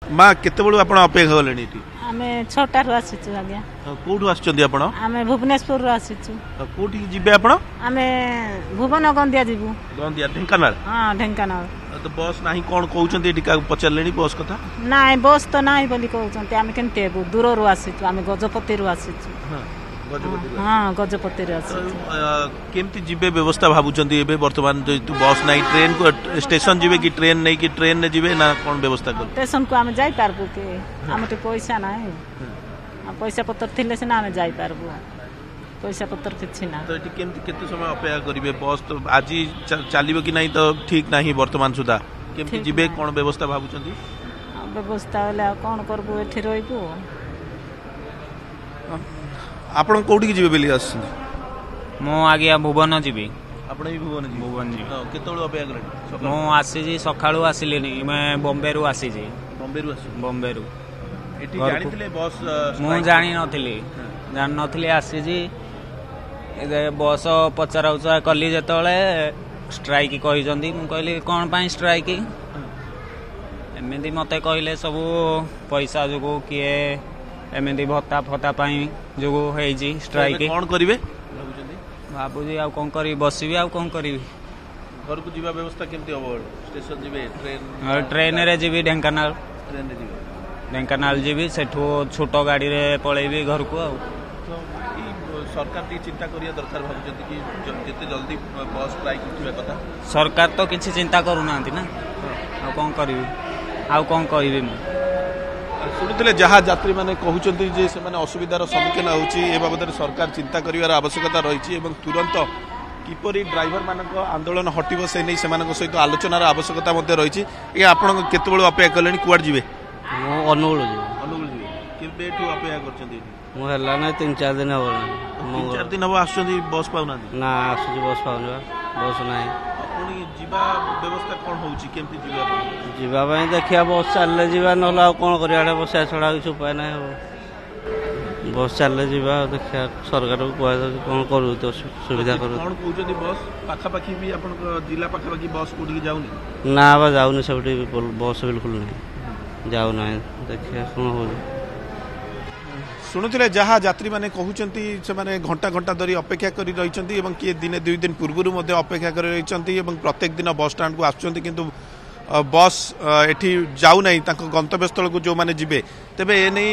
माँ केते बड़ू आपण अपेक्षा गले आमे 6टारू आसीचु आज्ञा कोठू आछचंदी आपण आमे भुवनेश्वर रु आसीचु कोठी जिबे आपण आमे भुवन गंदिया जिबु गंदिया ढेंकानाल हां ढेंकानाल तो बस नाही कोन कहउचंदी एठी का पचरलेनी बस कथा नाही बस तो नाही बोली कहउचंती आमे केनते हेबु दूर रु आसीचु आमे गजपति रु आसीचु हां गजपति रु आसीचु केमती जिबे व्यवस्था भाबुचंदी एबे वर्तमान जो बस नाही ट्रेन को स्टेशन जिबे कि ट्रेन नहीं कि ट्रेन ने जिबे ना कोन व्यवस्था कर स्टेशन को आमे जाई पारबु के आमे पैसा नाही पैसा पत्र थिले से ना आमे जाई पारबु पैसा पत्र किछि ना तो एटी केमती केते समय अपेक्षा करिवे बस तो आज चलिबो कि नहीं तो ठीक नाही वर्तमान सुधा केमती जिबे कोन व्यवस्था भाबुचंदी व्यवस्था होला कोन करबु एठी रहिबु आपण कोठी जिबे बेली आछन मो आगे भुवन जीवी आपण भी भुवन जी केतळो अपेक्षा करले मो आसी जी सखाळू आसिलेनी मैं बॉम्बे रु आसी जी बॉम्बे रु एठी जानिथिले बस मो जानि नथिली जान नथिली आसी जी बस पचराउचा कली जेतळे स्ट्राइक कहिजंदी मु कहली कोन पाई स्ट्राइक एमेदी मते कहले सब पैसा जोगो किए एमेदी भत्ता फता पाई जोगो है जी स्ट्राइक कोन करिवे बाबूजी आ कोन करी बसबी आ कोन करी घर को जीवा व्यवस्था केमती हो स्टेशन जीवे ट्रेन रे जीवी ढेंकानाल ट्रेन रे जीवे ढेंकानाल जीवी सेठो छोटो गाड़ी रे पळेबी घर को आ सरकार ती चिंता करिया दरकार भाबुचंती कि जते जल्दी बस स्ट्राइक उठिबा कथा सरकार तो किछि चिंता करू नांती ना आ कोन करिवि आ कोन कहिबि मु शुणुले जहाँ यात्री मैंने कहते जे से असुविधार सम्मुखीन होची ए बाबद सरकार चिंता करिवार आवश्यकता रही तुरंत किपरि ड्राइवर मानक आंदोलन हटिबो से नहीं सेमानक सहित आलोचनार आवश्यकता रही ये आपण केते अपेक्षा कले कुआड जीवे अनुगुल केबेठू अपेक्षा करछंती मु हला ना 3-4 दिन हो 3-4 दिन हो आछंती बस पाउना ना आसुची बस पाउना बस नाही पुणी जीवा व्यवस्था कौन होची केमती जीवा जीवा ପାଇଁ ଦେଖିଆ बस चालले जीवा नला कोन करियाडे बस छडा किछ उपाय नाही हो बस चालले जीवा देखिया सरकार को कहै कोन करू तो सुविधा करू कोन कहउछथि बस पाखा पाखी भी अपन जिला पाखा पाखी बस कोठी जाउनी ना बा जाउनी सबटी बस बिल्कुल नहीं जाउ नाही देखिया कोन हो शुणुले जहाँ यात्री मैंने कहते से घंटा घंटा धरी अपेक्षा कर रही किए दिने 2 दिन पूर्व अपेक्षा कर रही प्रत्येक दिन बस स्टाण्ड को आसुँच किंतु बस एठी जाऊ नहीं गंतव्य स्थल को जो मैंने जीवे तेबे ए नहीं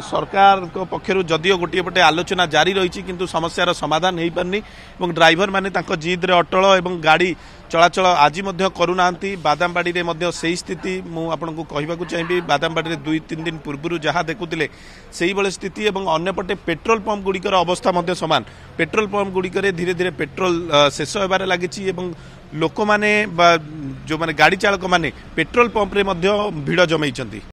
सरकार पक्षर जदियो गोटे पटे आलोचना जारी रही किंतु समस्यार समाधान हो पारनी ड्राइवर माने जिद रे अटल और गाड़ी चलाचल आज करूना बादामबाड़ी रे सही स्थिति मुझे कहवाक चाहिए बादामबाड़ी 2-3 दिन पूर्व जहाँ देखुले से भाई स्थिति और अन्यपटे पेट्रोल पंप गुड़िकर अवस्था सामान पेट्रोल पंप गुड़िकर धीरे धीरे पेट्रोल शेष होबार लगी लोक माने जो माने गाड़ी चालक माने पेट्रोल पंप रे भिड़ जमाई।